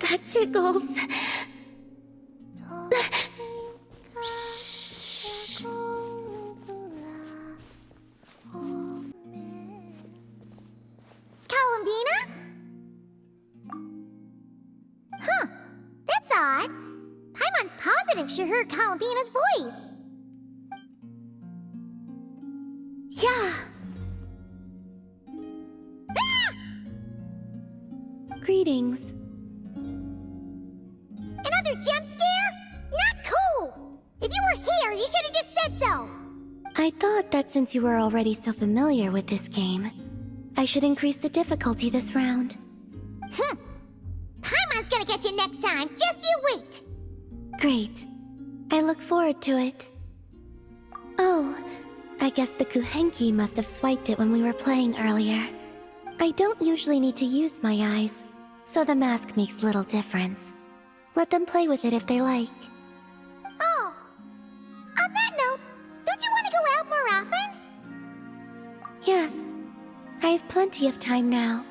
That tickles. Columbina? Huh. That's odd. Paimon's positive she heard Columbina's voice. Yeah. Ah! Greetings. Another jump scare? Not cool! If you were here, you should have just said so! I thought that since you were already so familiar with this game, I should increase the difficulty this round. Paimon's gonna get you next time, just you wait! Great. I look forward to it. Oh, I guess the Kuhenki must have swiped it when we were playing earlier. I don't usually need to use my eyes, so the mask makes little difference. Let them play with it if they like. Oh, on that note, don't you want to go out more often? Yes, I have plenty of time now.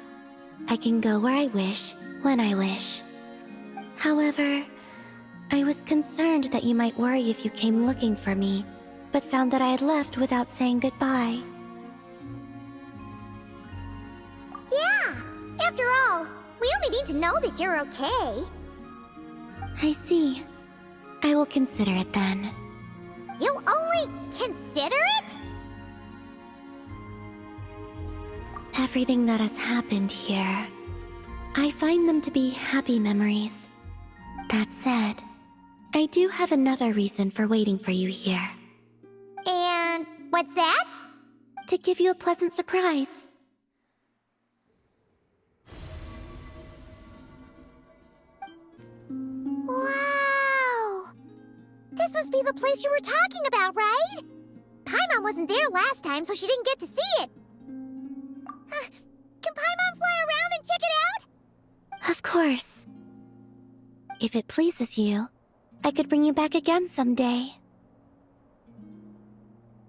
I can go where I wish, when I wish. However, I was concerned that you might worry if you came looking for me, but found that I had left without saying goodbye. Yeah, after all, we only need to know that you're okay. I see. I will consider it then. You'll only consider it? Everything that has happened here, I find them to be happy memories. That said, I do have another reason for waiting for you here. And what's that? To give you a pleasant surprise. Wow! This must be the place you were talking about, right? Paimon wasn't there last time, so she didn't get to see it. Can Paimon fly around and check it out? Of course. If it pleases you, I could bring you back again someday.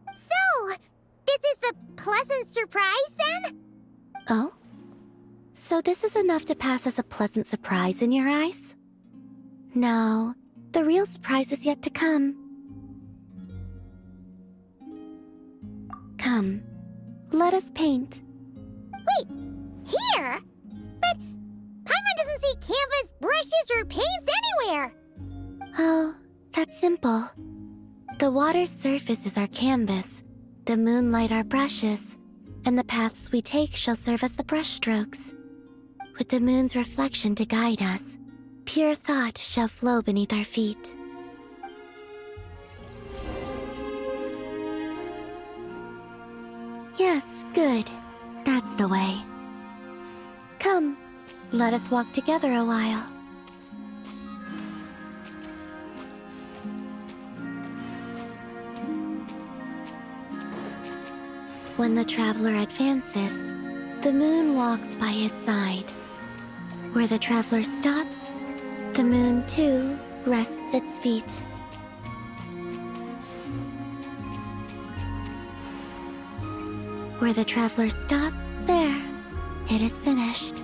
So, this is the pleasant surprise, then? Oh? So this is enough to pass as a pleasant surprise in your eyes? No, the real surprise is yet to come. Come, let us paint. Wait, here? But Paimon doesn't see canvas, brushes, or paints anywhere. Oh, that's simple. The water's surface is our canvas, the moonlight our brushes, and the paths we take shall serve as the brushstrokes. With the moon's reflection to guide us, pure thought shall flow beneath our feet. Yes, good. That's the way. Come, let us walk together a while. When the traveler advances, the moon walks by his side. Where the traveler stops, the moon too rests its feet. Where the travelers stop, there, it is finished.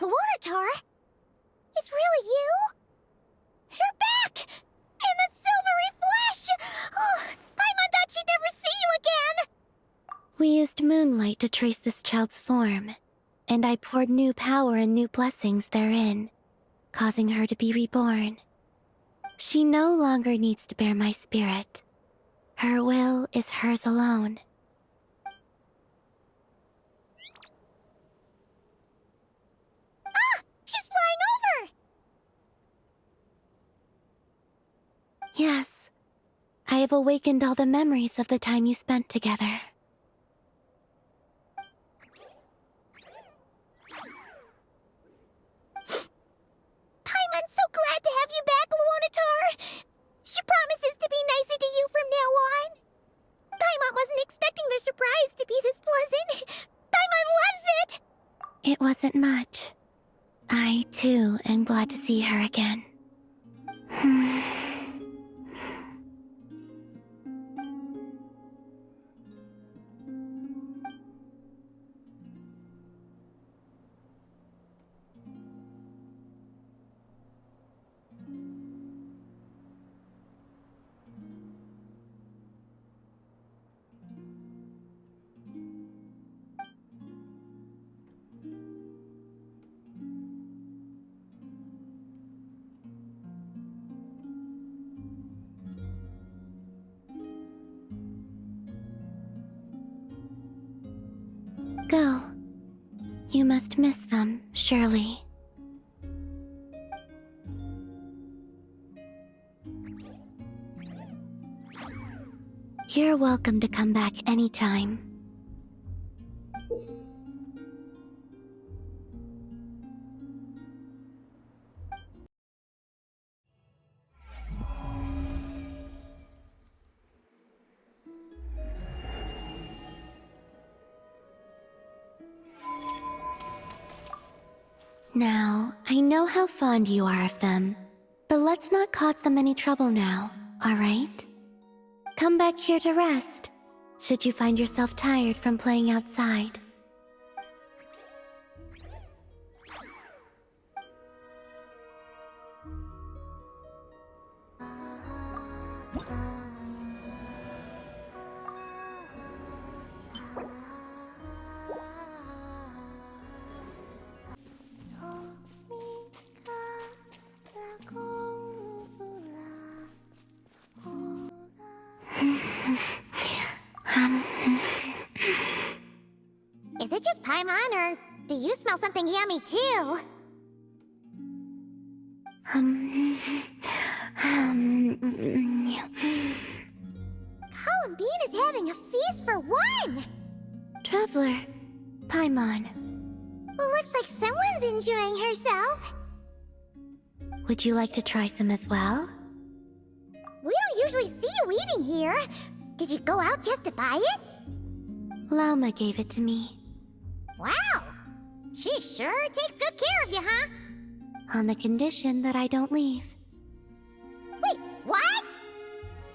Luonatar? It's really you? You're back! In a silvery flesh! Oh, Paimon thought she'd never see you again! We used moonlight to trace this child's form, and I poured new power and new blessings therein, causing her to be reborn. She no longer needs to bear my spirit. Her will is hers alone. Ah! She's flying over! Yes, I have awakened all the memories of the time you spent together. It wasn't much. I, too, am glad to see her again. Go. You must miss them, surely. You're welcome to come back anytime. Now, I know how fond you are of them, but let's not cause them any trouble now, alright? Come back here to rest, should you find yourself tired from playing outside. Is it just Paimon, or do you smell something yummy too? Colin Bean is having a feast for one! Traveler, Paimon, Looks like someone's enjoying herself. would you like to try some as well? We don't usually see you eating here. Did you go out just to buy it? Lauma gave it to me, Wow! She sure takes good care of you, huh? on the condition that I don't leave. Wait, what?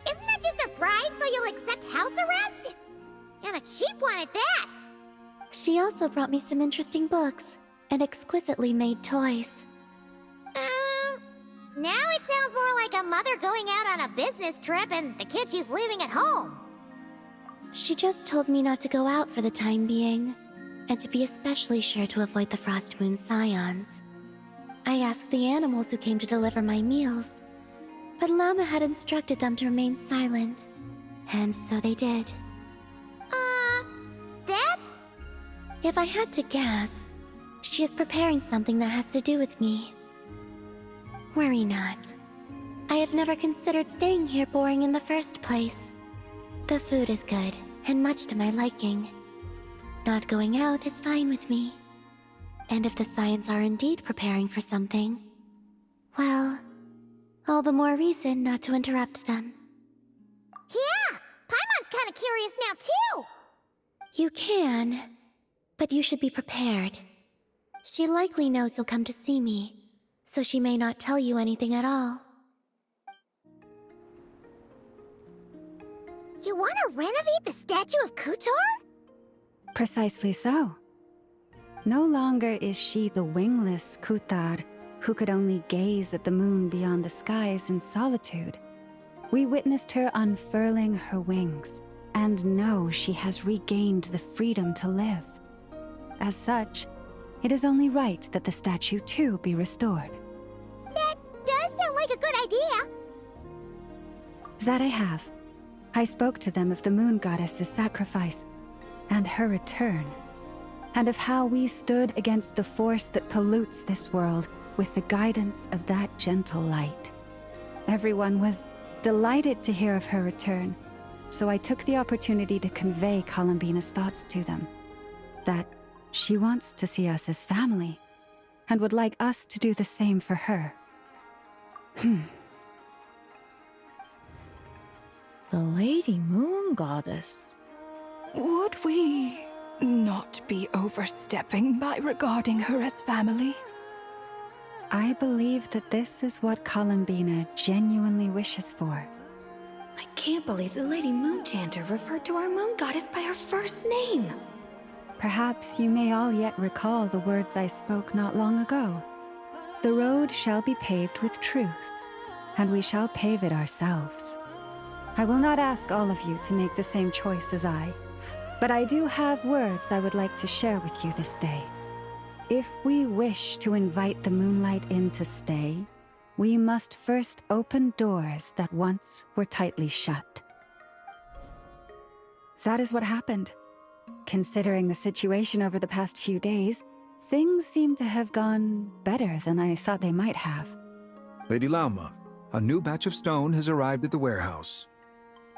Isn't that just a bribe so you'll accept house arrest? And a cheap one at that! She also brought me some interesting books and exquisitely made toys. Now it sounds more like a mother going out on a business trip and the kid she's leaving at home. She just told me not to go out for the time being, and to be especially sure to avoid the Frost Moon Scions. I asked the animals who came to deliver my meals, but Llama had instructed them to remain silent, and so they did. That's... If I had to guess, she is preparing something that has to do with me. Worry not. I have never considered staying here boring in the first place. The food is good, and much to my liking. Not going out is fine with me. And if the Scions are indeed preparing for something, well, all the more reason not to interrupt them. Yeah! Paimon's kinda curious now, too! You can, but you should be prepared. She likely knows you'll come to see me, so she may not tell you anything at all. You wanna renovate the statue of Kutor? Precisely so. No longer is she the wingless Kutar who could only gaze at the moon beyond the skies in solitude. We witnessed her unfurling her wings and know she has regained the freedom to live. As such, it is only right that the statue too be restored. That does sound like a good idea. That I have. I spoke to them of the moon goddess's sacrifice and her return, and of how we stood against the force that pollutes this world with the guidance of that gentle light. Everyone was delighted to hear of her return, so I took the opportunity to convey Columbina's thoughts to them. That she wants to see us as family, and would like us to do the same for her. The Lady Moon Goddess. Would we not be overstepping by regarding her as family? I believe that this is what Columbina genuinely wishes for. I can't believe the Lady Moonchanter referred to our moon goddess by her first name. Perhaps you may all yet recall the words I spoke not long ago. The road shall be paved with truth, and we shall pave it ourselves. I will not ask all of you to make the same choice as I, but I do have words I would like to share with you this day. If we wish to invite the moonlight in to stay, we must first open doors that once were tightly shut. That is what happened. Considering the situation over the past few days, things seem to have gone better than I thought they might have. Lady Lauma, a new batch of stone has arrived at the warehouse.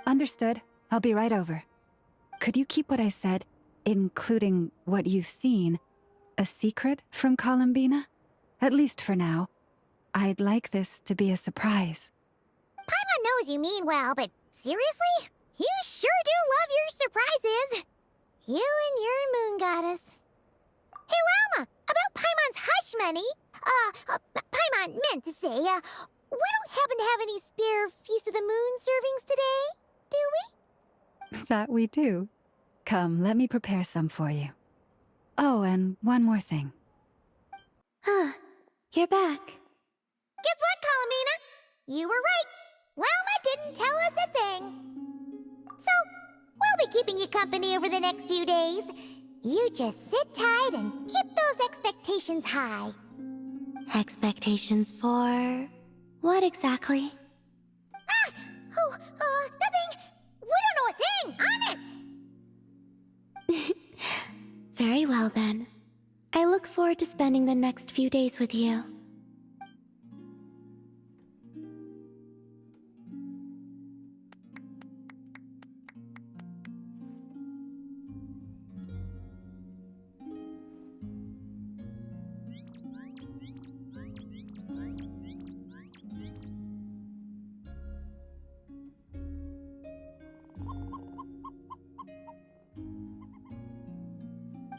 Understood. I'll be right over. Could you keep what I said, including what you've seen, a secret from Columbina? At least for now. I'd like this to be a surprise. Paimon knows you mean well, but seriously? You sure do love your surprises. You and your moon goddess. Hey, Lauma, about Paimon's hush money. Paimon meant to say, we don't happen to have any spare Feast of the Moon servings today, do we? That we do. Come, let me prepare some for you. Oh, and one more thing. You're back. Guess what, Columbina? You were right. Lauma didn't tell us a thing. So, we'll be keeping you company over the next few days. You just sit tight and keep those expectations high. Expectations for what exactly? Nothing. We don't know a thing, honest. Very well then. I look forward to spending the next few days with you.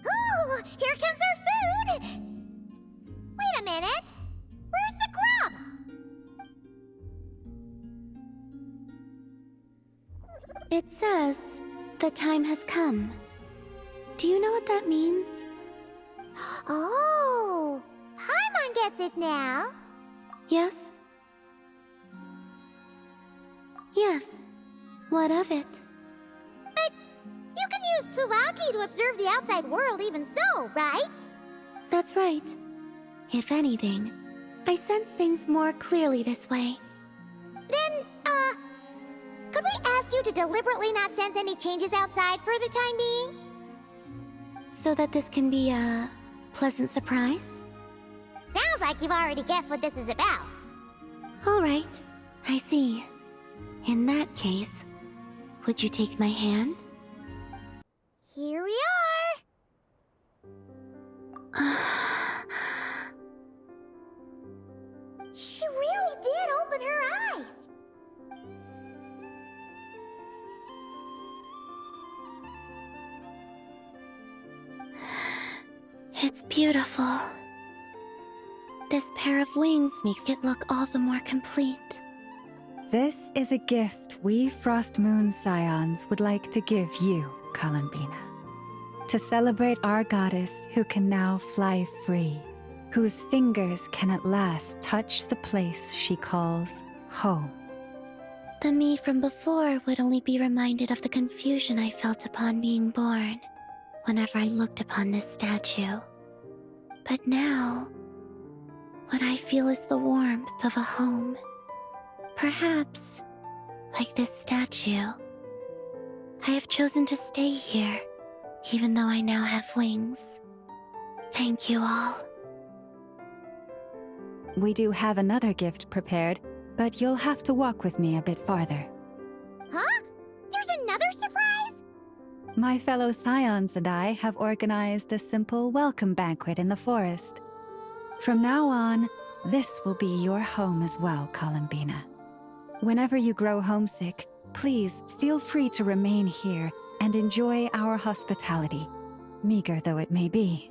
Oh, here comes our food! Wait a minute! Where's the grub? It says, the time has come. Do you know what that means? Oh, Paimon gets it now. Yes? Yes. What of it? But you can use Kuvaki to observe the outside world even so, right? That's right. If anything, I sense things more clearly this way. Then, could we ask you to deliberately not sense any changes outside for the time being? So that this can be a pleasant surprise? Sounds like you've already guessed what this is about. All right, I see. In that case, would you take my hand? Here we are! She really did open her eyes! It's beautiful. This pair of wings makes it look all the more complete. This is a gift we Frost Moon Scions would like to give you, Columbina. To celebrate our goddess who can now fly free, whose fingers can at last touch the place she calls home. The me from before would only be reminded of the confusion I felt upon being born, whenever I looked upon this statue. But now, what I feel is the warmth of a home. Perhaps, like this statue, I have chosen to stay here, even though I now have wings. Thank you all. We do have another gift prepared, but you'll have to walk with me a bit farther. Huh? There's another surprise? My fellow Scions and I have organized a simple welcome banquet in the forest. From now on, this will be your home as well, Columbina. Whenever you grow homesick, please feel free to remain here and enjoy our hospitality. meager though it may be.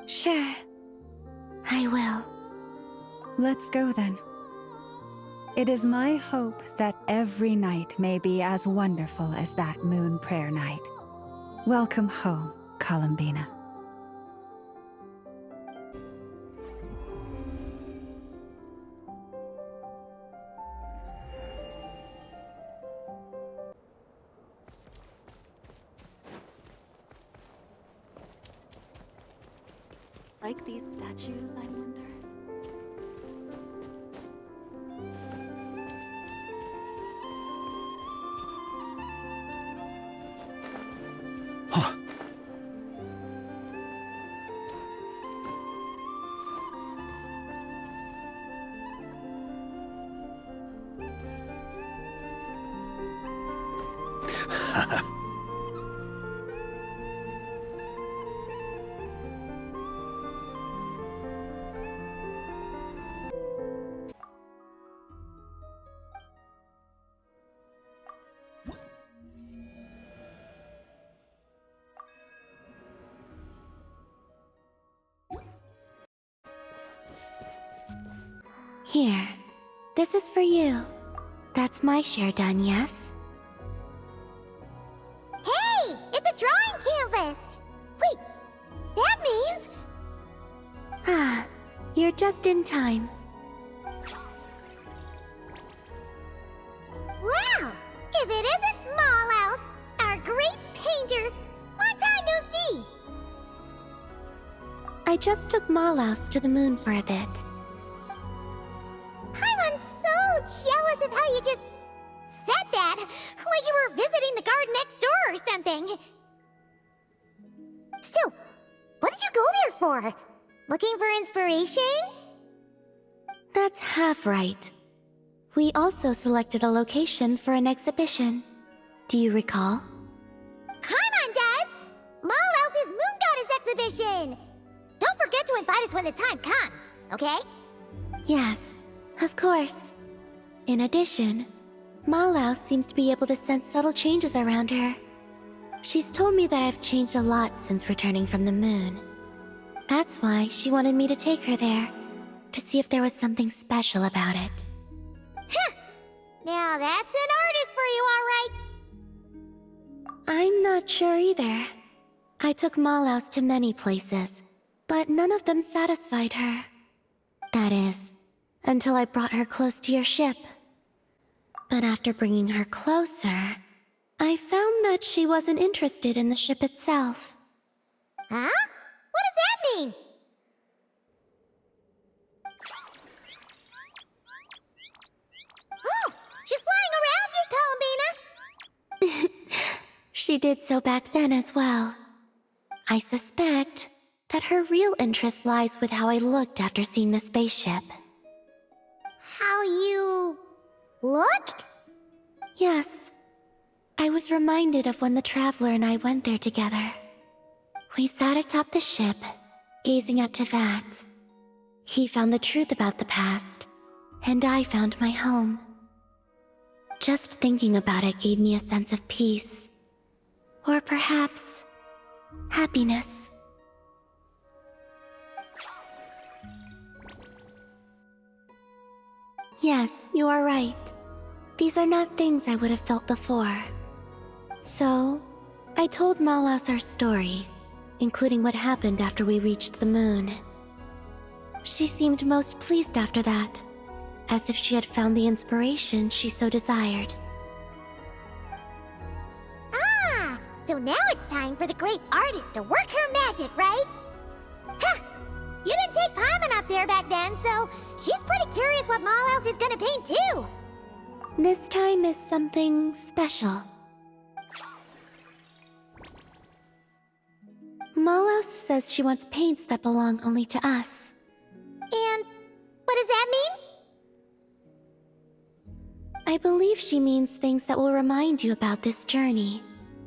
Sure. I will. Let's go then. It is my hope that every night may be as wonderful as that moon prayer night. Welcome home, Columbina. Like these statues, I wonder? Huh. Here. This is for you. That's my share done, yes? Hey! It's a drawing canvas! Wait, that means... Ah, you're just in time. Wow! If it isn't Mollhouse, our great painter! Long time no see! I just took Mollhouse to the moon for a bit. I'm so jealous of how you just said that, like you were visiting the garden next door or something. Still, what did you go there for? Looking for inspiration? That's half right. We also selected a location for an exhibition. Do you recall? Paimon does! Mollhouse's Moon Goddess exhibition! Don't forget to invite us when the time comes, okay? Yes, of course. In addition, Mollhouse seems to be able to sense subtle changes around her. She's told me that I've changed a lot since returning from the moon. That's why she wanted me to take her there, to see if there was something special about it. Huh! Now that's an artist for you, alright! I'm not sure either. I took Mollhouse to many places, but none of them satisfied her. That is, until I brought her close to your ship. But after bringing her closer, I found that she wasn't interested in the ship itself. Huh? What does that mean? Oh! She's flying around you, Columbina! She did so back then as well. I suspect that her real interest lies with how I looked after seeing the spaceship. How you... looked? Yes. I was reminded of when the Traveler and I went there together. We sat atop the ship, gazing at Teyvat. He found the truth about the past, and I found my home. Just thinking about it gave me a sense of peace. Or perhaps, happiness. Yes, you are right. These are not things I would have felt before. So, I told Mollhouse our story, including what happened after we reached the moon. She seemed most pleased after that, as if she had found the inspiration she so desired. Ah! So now it's time for the great artist to work her magic, right? Huh! You didn't take Paimon up there back then, so she's pretty curious what Mollhouse is gonna paint too! This time is something special. Mollhouse says she wants paints that belong only to us. And what does that mean? I believe she means things that will remind you about this journey,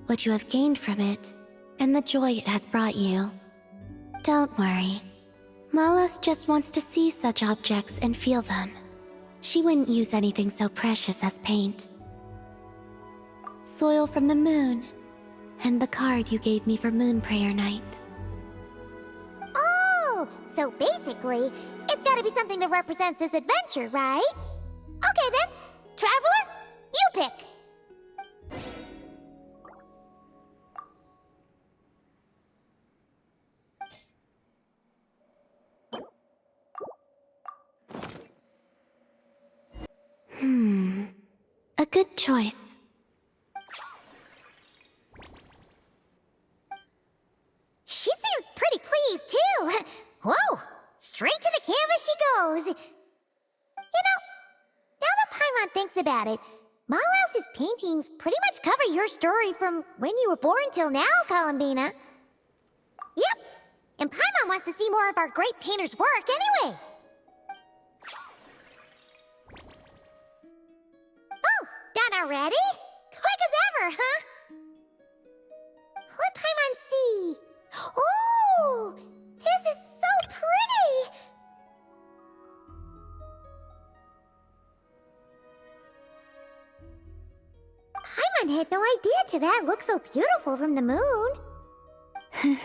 what you have gained from it, and the joy it has brought you. Don't worry. Mollhouse just wants to see such objects and feel them. She wouldn't use anything so precious as paint. Soil from the moon, and the card you gave me for Moon Prayer Night. So basically, it's gotta be something that represents this adventure, right? Okay then, Traveler, you pick. A good choice. She seems pretty pleased, too. Whoa! Straight to the canvas she goes. You know, now that Paimon thinks about it, Malhouse's paintings pretty much cover your story from when you were born till now, Columbina. Yep, and Paimon wants to see more of our great painter's work anyway. Oh, done already? Quick as ever, huh? Let Paimon see. Oh, this is so pretty! Paimon had no idea that looked so beautiful from the moon.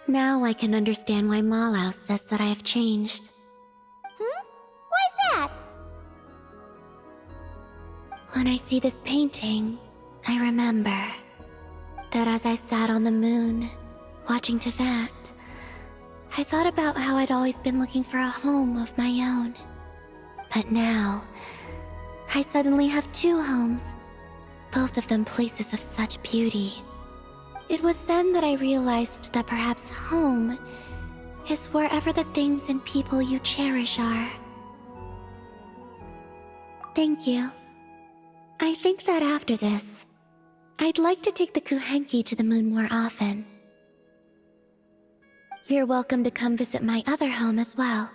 Now I can understand why Mallow says that I have changed. Why's that? When I see this painting, I remember that as I sat on the moon, watching Tevat, I thought about how I'd always been looking for a home of my own. But now, I suddenly have two homes, both of them places of such beauty. It was then that I realized that perhaps home is wherever the things and people you cherish are. Thank you. I think that after this, I'd like to take the Kuhenki to the moon more often. You're welcome to come visit my other home as well.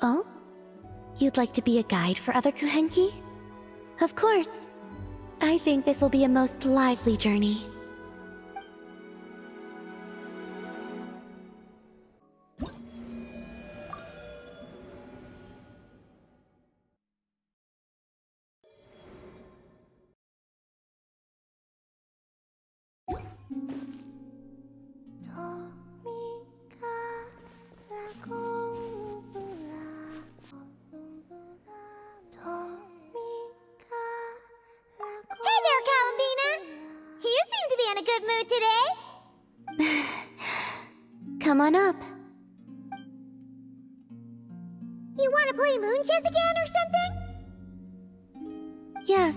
Oh? You'd like to be a guide for other Kuhenki? Of course. I think this will be a most lively journey. Hey there, Columbina! You seem to be in a good mood today. Come on up. You want to play moon chess again or something? Yes,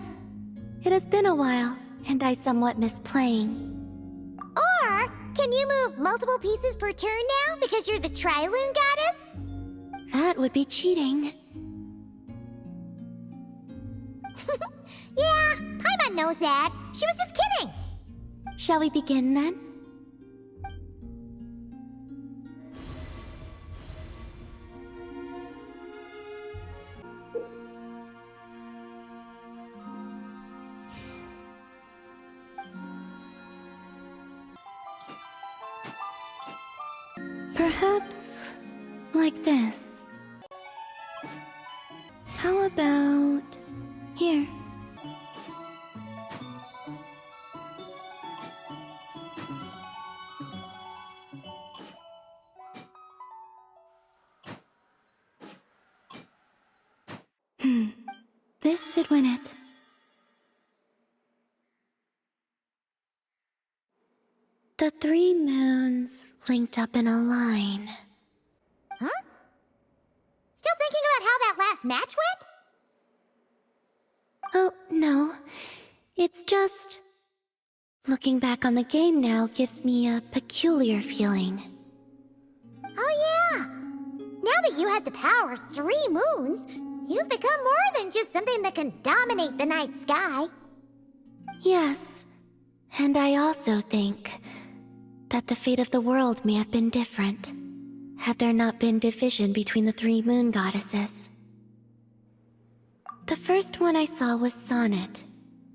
it has been a while, and I somewhat miss playing. Or, can you move multiple pieces per turn now because you're the Triloon Goddess? That would be cheating. Yeah, Paimon knows that. She was just kidding. Shall we begin then? Perhaps like this. How about here? This should win it. The three moons linked up in a line. Huh? Still thinking about how that last match went? Oh, no. It's just... Looking back on the game now gives me a peculiar feeling. Oh yeah! Now that you had the power of 3 moons, you've become more than just something that can dominate the night sky. Yes, and I also think that the fate of the world may have been different had there not been division between the 3 moon goddesses. The first one I saw was Sonnet,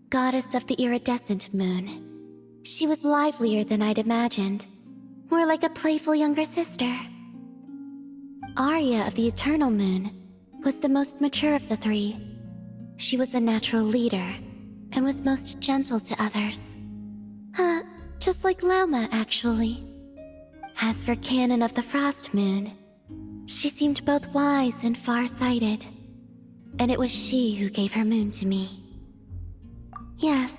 goddess of the iridescent moon. She was livelier than I'd imagined, more like a playful younger sister. Arya of the Eternal Moon was the most mature of the three. She was a natural leader and was most gentle to others. Just like Lauma, actually. As for Canon of the Frost Moon, she seemed both wise and far-sighted, and it was she who gave her moon to me. Yes,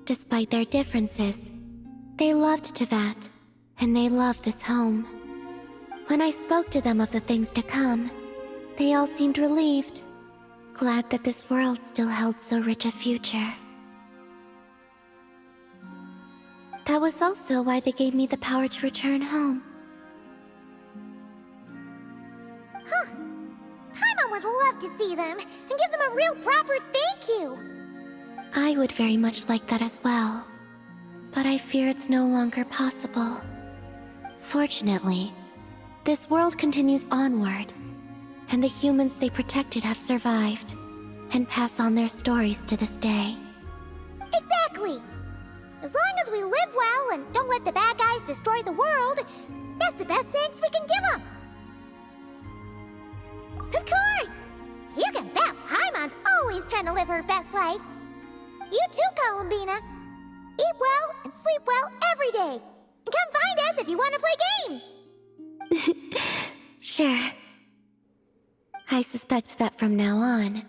despite their differences, they loved Tevat, and they loved this home. When I spoke to them of the things to come, they all seemed relieved, glad that this world still held so rich a future. That was also why they gave me the power to return home. Paimon would love to see them and give them a real proper thank you. I would very much like that as well, but I fear it's no longer possible. Fortunately, this world continues onward, and the humans they protected have survived, and pass on their stories to this day. Exactly. As long as we live well and don't let the bad guys destroy the world, that's the best thanks we can give them. Of course! You can bet Paimon's always trying to live her best life. You too, Columbina. Eat well and sleep well every day. And come find us if you want to play games. Sure. I suspect that from now on,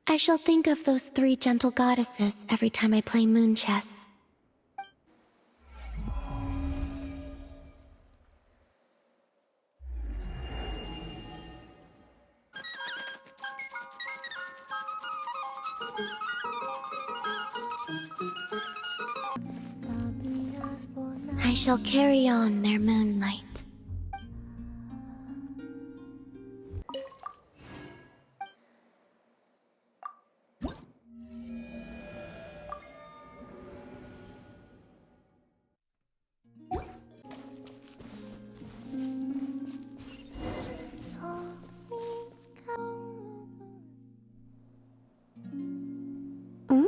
I shall think of those three gentle goddesses every time I play moon chess. I shall carry on their moonlight. Hmm?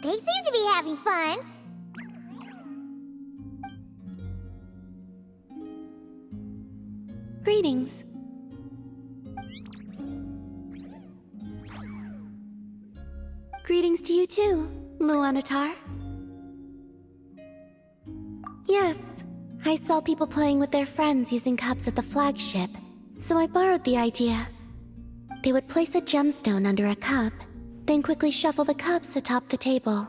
They seem to be having fun. Greetings. Greetings to you too, Luanatar. Yes, I saw people playing with their friends using cups at the flagship, so I borrowed the idea. They would place a gemstone under a cup, then quickly shuffle the cups atop the table.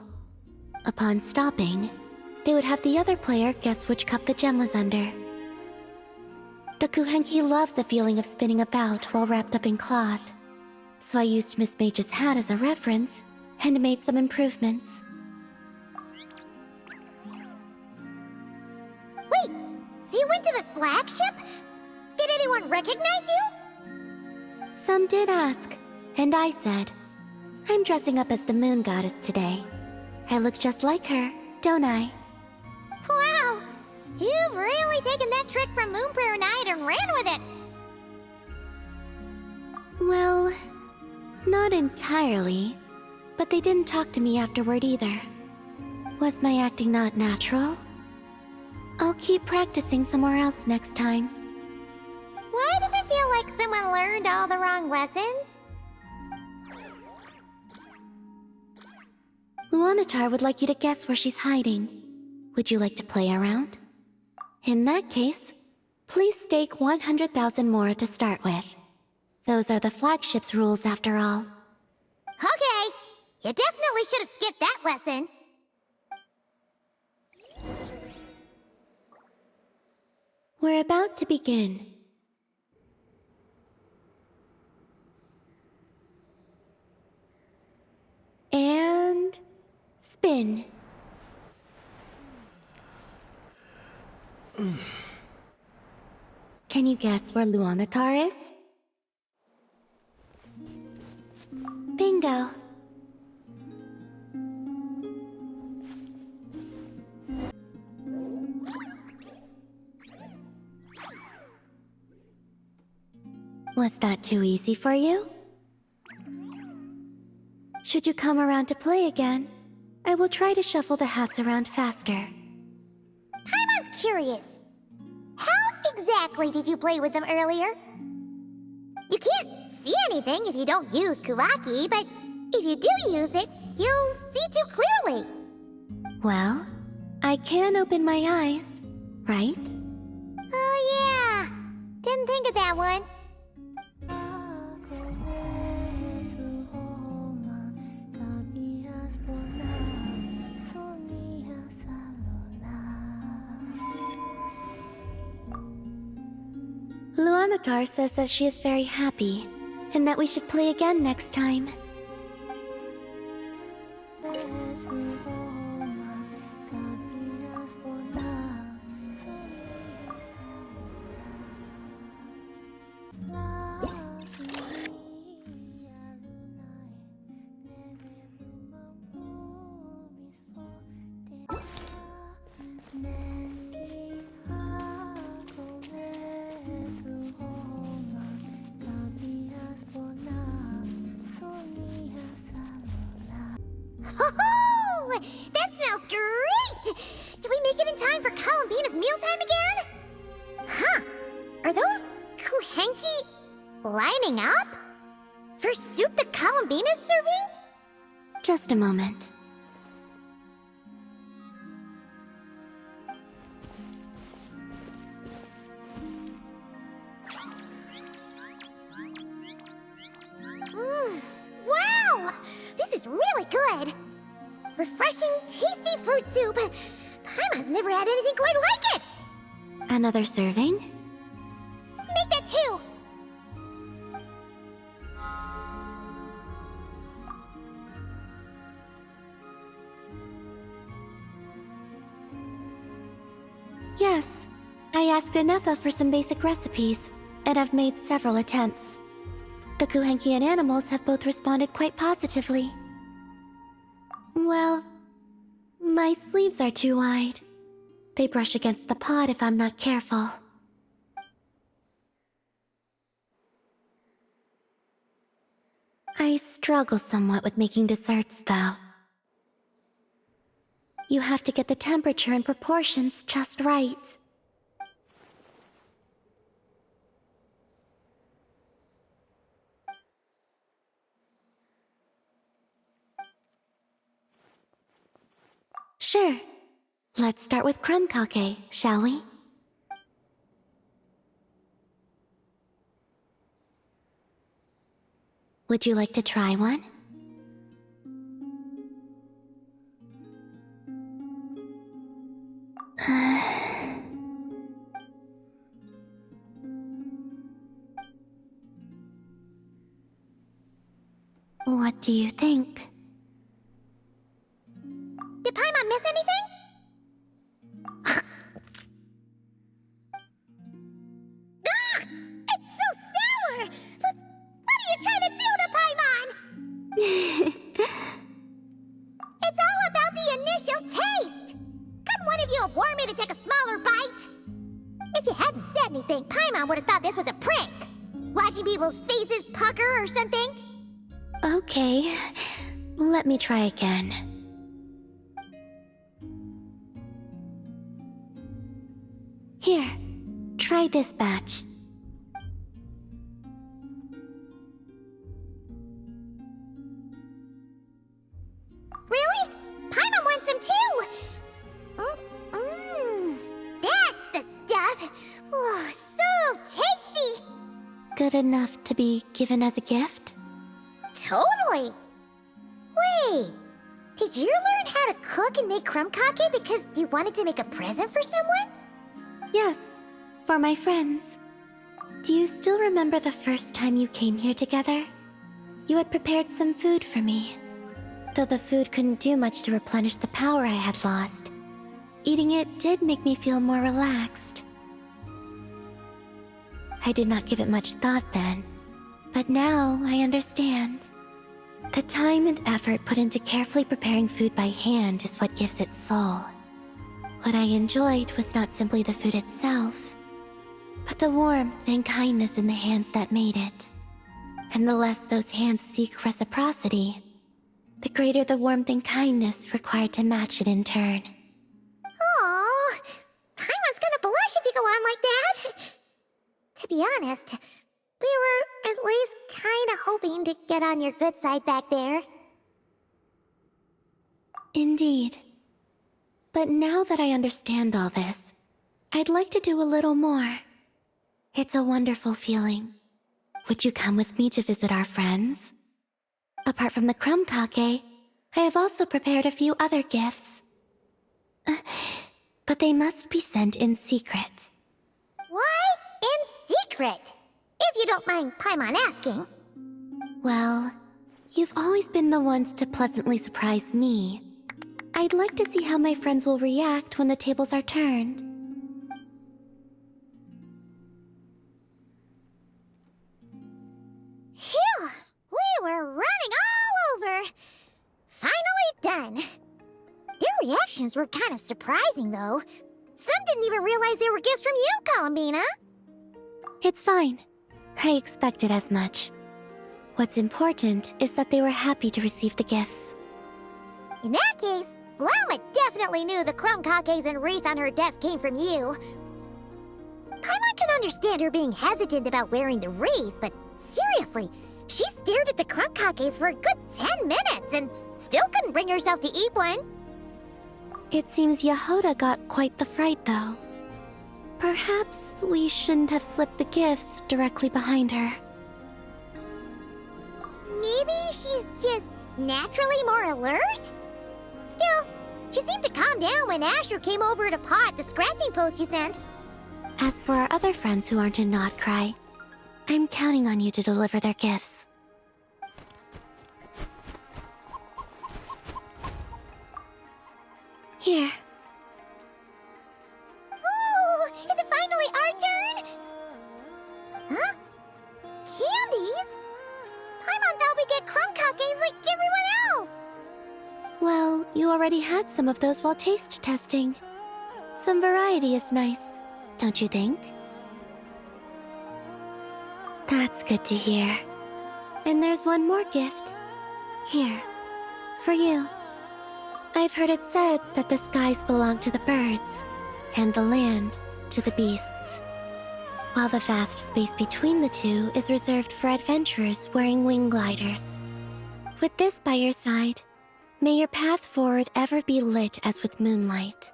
Upon stopping, they would have the other player guess which cup the gem was under. The Kuhenki loved the feeling of spinning about while wrapped up in cloth, so I used Miss Mage's hat as a reference and made some improvements. Wait, so you went to the flagship? Did anyone recognize you? Some did ask, and I said, I'm dressing up as the moon goddess today. I look just like her, don't I? Wow, you've really taken that trick from Moon Prayer Night and ran with it. Well, not entirely, but they didn't talk to me afterward either. Was my acting not natural? I'll keep practicing somewhere else next time. Why does it feel like someone learned all the wrong lessons? Luanatar would like you to guess where she's hiding. Would you like to play around? In that case, please stake 100,000 mora to start with. Those are the flagship's rules after all. Okay, you definitely should have skipped that lesson. We're about to begin. And spin. Can you guess where Luanatar is? Bingo. Was that too easy for you? Should you come around to play again, I will try to shuffle the hats around faster. Paimon's curious. How exactly did you play with them earlier? You can't see anything if you don't use Kuvaki, but if you do use it, you'll see too clearly. Well, I can open my eyes, right? Oh yeah, didn't think of that one. Luanatar says that she is very happy, and that we should play again next time. Oh, that smells great! Do we make it in time for Columbina's mealtime again? Huh, are those Kuhenki lining up? For soup that Columbina's serving? Just a moment. Wow! This is really good! Refreshing, tasty fruit soup! Paimon's never had anything quite like it! Another serving? Make that two! Yes. I asked Anefa for some basic recipes, and I've made several attempts. The Kuhenkian animals have both responded quite positively. Well, my sleeves are too wide. They brush against the pot if I'm not careful. I struggle somewhat with making desserts, though. You have to get the temperature and proportions just right. Sure. Let's start with crumb kake, shall we? Would you like to try one? What do you think? Did Paimon miss anything? Ah! It's so sour! What are you trying to do to Paimon? It's all about the initial taste! Couldn't one of you have warned me to take a smaller bite? If you hadn't said anything, Paimon would have thought this was a prank. Watching people's faces pucker or something. Okay, let me try again. Here, try this batch. Really? Paimon wants some too! That's the stuff! Oh, so tasty! Good enough to be given as a gift? Totally! Wait, did you learn how to cook and make crumb kake because you wanted to make a present for someone? Yes, for my friends. Do you still remember the first time you came here together? You had prepared some food for me. Though the food couldn't do much to replenish the power I had lost, eating it did make me feel more relaxed. I did not give it much thought then, but now I understand. The time and effort put into carefully preparing food by hand is what gives it soul. What I enjoyed was not simply the food itself, but the warmth and kindness in the hands that made it. And the less those hands seek reciprocity, the greater the warmth and kindness required to match it in turn. Oh, Paimon's gonna blush if you go on like that. To be honest, we were at least kinda hoping to get on your good side back there. Indeed. But now that I understand all this, I'd like to do a little more. It's a wonderful feeling. Would you come with me to visit our friends? Apart from the crumb cake, I have also prepared a few other gifts. But they must be sent in secret. Why in secret? If you don't mind Paimon asking. Well, you've always been the ones to pleasantly surprise me. I'd like to see how my friends will react when the tables are turned. Phew! We were running all over! Finally done! Their reactions were kind of surprising, though. Some didn't even realize they were gifts from you, Columbina! It's fine. I expected as much. What's important is that they were happy to receive the gifts. In that case, Lauma definitely knew the crumb cakes and wreath on her desk came from you. Paimon can understand her being hesitant about wearing the wreath, but seriously, she stared at the crumb cakes for a good 10 minutes and still couldn't bring herself to eat one. It seems Yehoda got quite the fright, though. Perhaps we shouldn't have slipped the gifts directly behind her. Maybe she's just naturally more alert? Still, she seemed to calm down when Asher came over to paw at the scratching post you sent. As for our other friends who aren't in Notcry, I'm counting on you to deliver their gifts. Here. Ooh, is it finally our turn? Huh? Candies? Paimon thought we'd get crumb cakes like everyone else. Well, you already had some of those while taste testing. Some variety is nice, don't you think? That's good to hear. And there's one more gift. Here, for you. I've heard it said that the skies belong to the birds, and the land to the beasts, while the vast space between the two is reserved for adventurers wearing wing gliders. With this by your side, may your path forward ever be lit as with moonlight.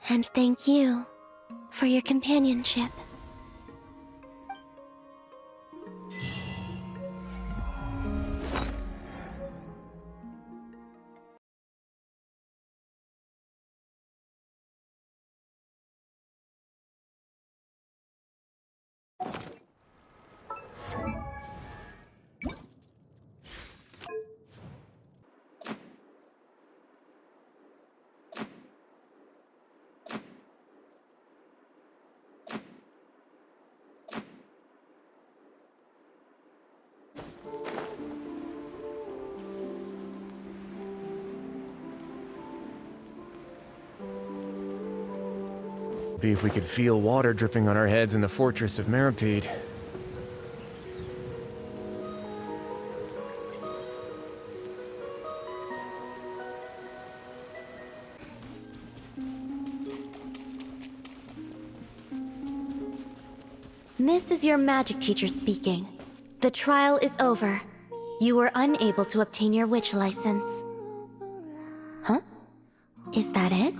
And thank you for your companionship. Be if we could feel water dripping on our heads in the fortress of Meripede. This is your magic teacher speaking. The trial is over. You were unable to obtain your witch license. Huh? Is that it?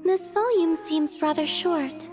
This volume seems rather short.